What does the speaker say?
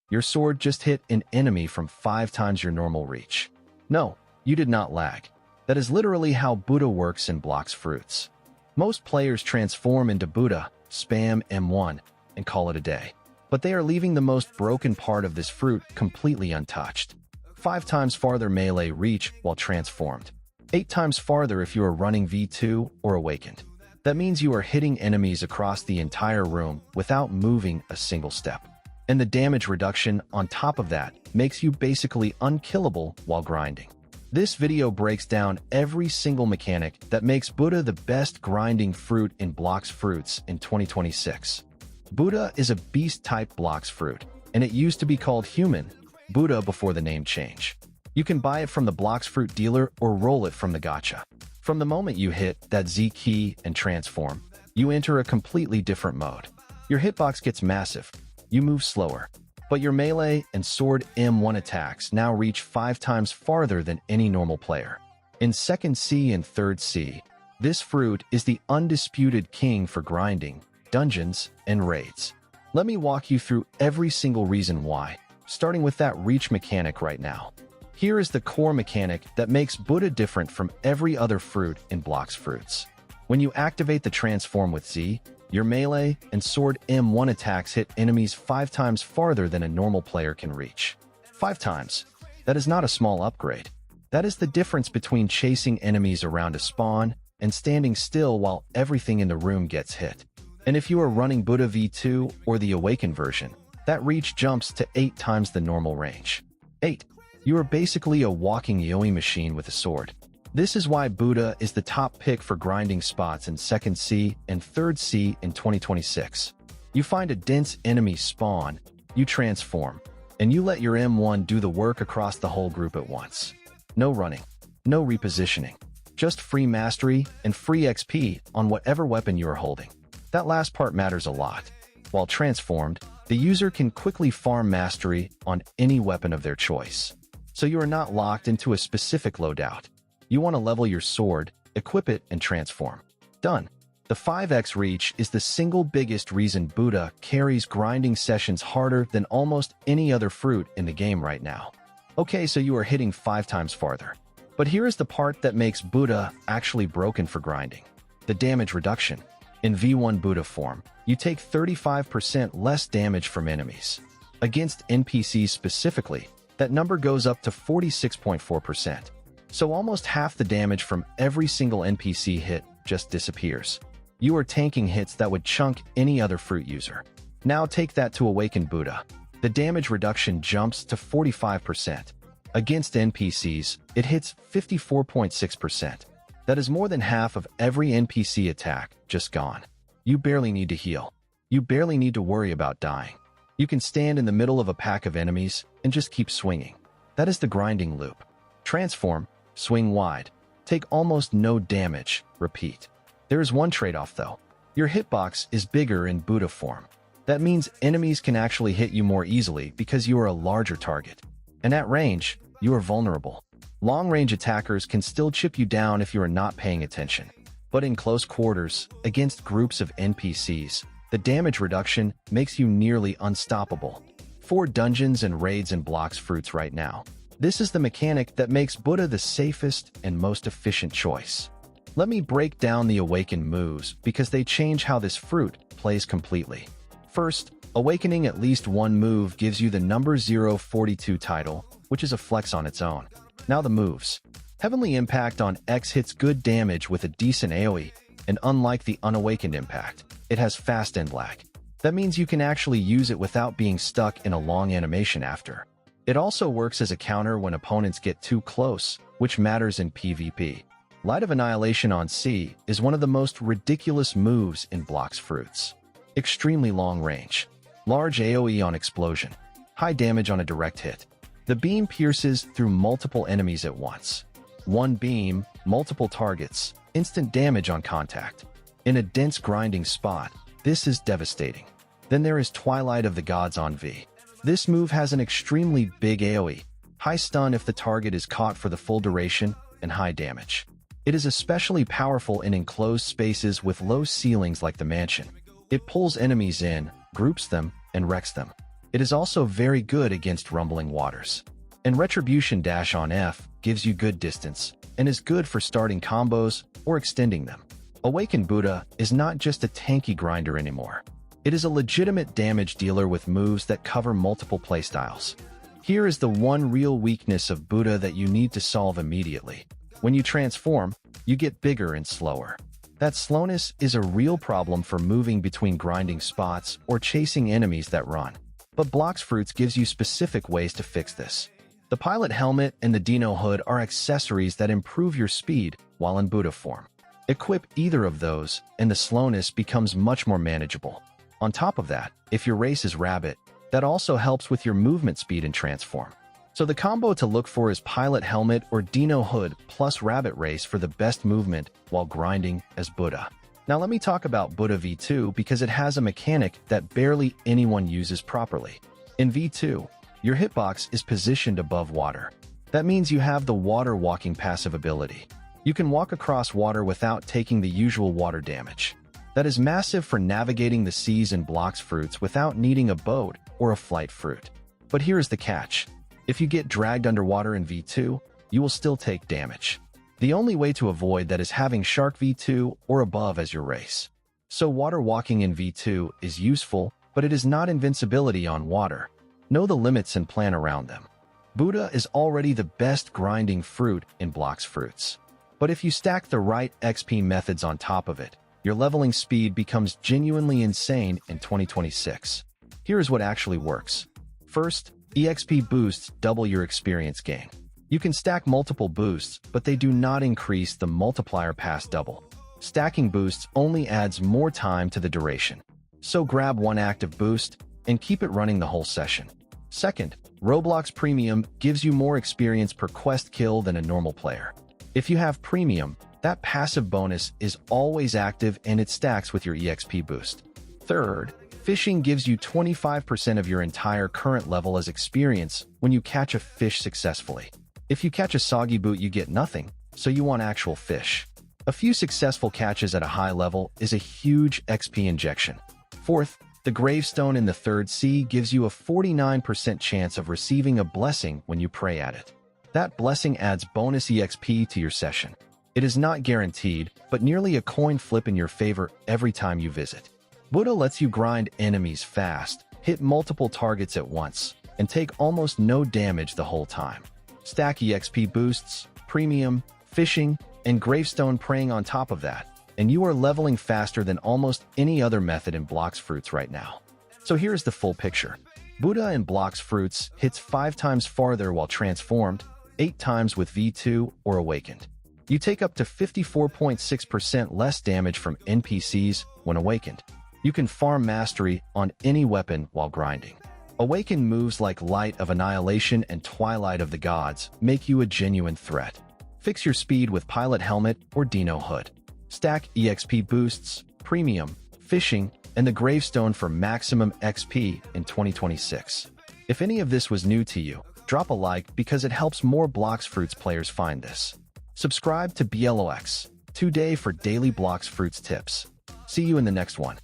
Your sword just hit an enemy from 5 times your normal reach. No, you did not lag. That is literally how Buddha works in Blox Fruits. Most players transform into Buddha, spam M1, and call it a day. But they are leaving the most broken part of this fruit completely untouched. 5 times farther melee reach while transformed. 8 times farther if you are running V2 or awakened. That means you are hitting enemies across the entire room without moving a single step. And the damage reduction on top of that makes you basically unkillable while grinding. This video breaks down every single mechanic that makes Buddha the best grinding fruit in Blox Fruits in 2026. Buddha is a beast-type Blox fruit, and it used to be called human Buddha before the name change. You can buy it from the Blox Fruit dealer or roll it from the gacha. From the moment you hit that Z key and transform, you enter a completely different mode. Your hitbox gets massive, you move slower, but your melee and sword M1 attacks now reach 5 times farther than any normal player. In 2nd C and 3rd C, this fruit is the undisputed king for grinding, dungeons, and raids. Let me walk you through every single reason why, starting with that reach mechanic right now. Here is the core mechanic that makes Buddha different from every other fruit in Blox Fruits. When you activate the transform with Z, your melee and sword M1 attacks hit enemies 5 times farther than a normal player can reach. 5 times. That is not a small upgrade. That is the difference between chasing enemies around a spawn and standing still while everything in the room gets hit. And if you are running Buddha V2 or the Awakened version, that reach jumps to 8 times the normal range. 8. You are basically a walking Yoi machine with a sword. This is why Buddha is the top pick for grinding spots in 2nd C and 3rd C in 2026. You find a dense enemy spawn, you transform, and you let your M1 do the work across the whole group at once. No running, no repositioning, just free mastery and free XP on whatever weapon you are holding. That last part matters a lot. While transformed, the user can quickly farm mastery on any weapon of their choice. So you are not locked into a specific loadout. You want to level your sword, equip it, and transform. Done. The 5x reach is the single biggest reason Buddha carries grinding sessions harder than almost any other fruit in the game right now. Okay, so you are hitting 5 times farther. But here is the part that makes Buddha actually broken for grinding. The damage reduction. In V1 Buddha form, you take 35% less damage from enemies. Against NPCs specifically, that number goes up to 46.4%. So almost half the damage from every single NPC hit just disappears. You are tanking hits that would chunk any other fruit user. Now take that to Awakened Buddha. The damage reduction jumps to 45%. Against NPCs, it hits 54.6%. That is more than half of every NPC attack just gone. You barely need to heal. You barely need to worry about dying. You can stand in the middle of a pack of enemies and just keep swinging. That is the grinding loop. Transform, swing wide, take almost no damage, repeat. There is one trade-off though. Your hitbox is bigger in Buddha form. That means enemies can actually hit you more easily because you are a larger target. And at range, you are vulnerable. Long-range attackers can still chip you down if you are not paying attention. But in close quarters, against groups of NPCs, the damage reduction makes you nearly unstoppable. 4 dungeons and raids in Blox Fruits right now. This is the mechanic that makes Buddha the safest and most efficient choice. Let me break down the Awakened moves because they change how this fruit plays completely. First, awakening at least one move gives you the number 042 title, which is a flex on its own. Now the moves. Heavenly Impact on X hits good damage with a decent AoE, and unlike the Unawakened Impact, it has fast end lag. That means you can actually use it without being stuck in a long animation after. It also works as a counter when opponents get too close, which matters in PvP. Light of Annihilation on C is one of the most ridiculous moves in Blox Fruits. Extremely long range. Large AoE on explosion. High damage on a direct hit. The beam pierces through multiple enemies at once. One beam, multiple targets, instant damage on contact. In a dense grinding spot, this is devastating. Then there is Twilight of the Gods on V. This move has an extremely big AoE, high stun if the target is caught for the full duration, and high damage. It is especially powerful in enclosed spaces with low ceilings like the mansion. It pulls enemies in, groups them, and wrecks them. It is also very good against rumbling waters. And Retribution Dash on F gives you good distance and is good for starting combos or extending them. Awakened Buddha is not just a tanky grinder anymore. It is a legitimate damage dealer with moves that cover multiple playstyles. Here is the one real weakness of Buddha that you need to solve immediately. When you transform, you get bigger and slower. That slowness is a real problem for moving between grinding spots or chasing enemies that run. But Blox Fruits gives you specific ways to fix this. The pilot helmet and the Dino hood are accessories that improve your speed while in Buddha form. Equip either of those, and the slowness becomes much more manageable. On top of that, if your race is Rabbit, that also helps with your movement speed and transform. So the combo to look for is Pilot Helmet or Dino Hood plus Rabbit Race for the best movement while grinding as Buddha. Now let me talk about Buddha V2 because it has a mechanic that barely anyone uses properly. In V2, your hitbox is positioned above water. That means you have the water walking passive ability. You can walk across water without taking the usual water damage. That is massive for navigating the seas in Blox Fruits without needing a boat or a flight fruit. But here's the catch. If you get dragged underwater in V2, you will still take damage. The only way to avoid that is having Shark V2 or above as your race. So water walking in V2 is useful, but it is not invincibility on water. Know the limits and plan around them. Buddha is already the best grinding fruit in Blox Fruits. But if you stack the right XP methods on top of it, your leveling speed becomes genuinely insane in 2026. Here's what actually works. First, EXP boosts double your experience gain. You can stack multiple boosts, but they do not increase the multiplier past double. Stacking boosts only adds more time to the duration. So grab one active boost and keep it running the whole session. Second, Roblox Premium gives you more experience per quest kill than a normal player. If you have Premium, that passive bonus is always active and it stacks with your EXP boost. Third, fishing gives you 25% of your entire current level as experience when you catch a fish successfully. If you catch a soggy boot, you get nothing, so you want actual fish. A few successful catches at a high level is a huge XP injection. Fourth, the gravestone in the third sea gives you a 49% chance of receiving a blessing when you pray at it. That blessing adds bonus EXP to your session. It is not guaranteed, but nearly a coin flip in your favor every time you visit. Buddha lets you grind enemies fast, hit multiple targets at once, and take almost no damage the whole time. Stack EXP boosts, premium, fishing, and gravestone praying on top of that, and you are leveling faster than almost any other method in Blox Fruits right now. So here's the full picture. Buddha in Blox Fruits hits 5 times farther while transformed, 8 times with V2 or awakened. You take up to 54.6% less damage from NPCs when awakened. You can farm mastery on any weapon while grinding. Awakened moves like Light of Annihilation and Twilight of the Gods make you a genuine threat. Fix your speed with Pilot Helmet or Dino Hood. Stack EXP boosts, Premium, Fishing, and the Gravestone for maximum XP in 2026. If any of this was new to you, drop a like because it helps more Blox Fruits players find this. Subscribe to BLOX today for daily Blox Fruits tips. See you in the next one.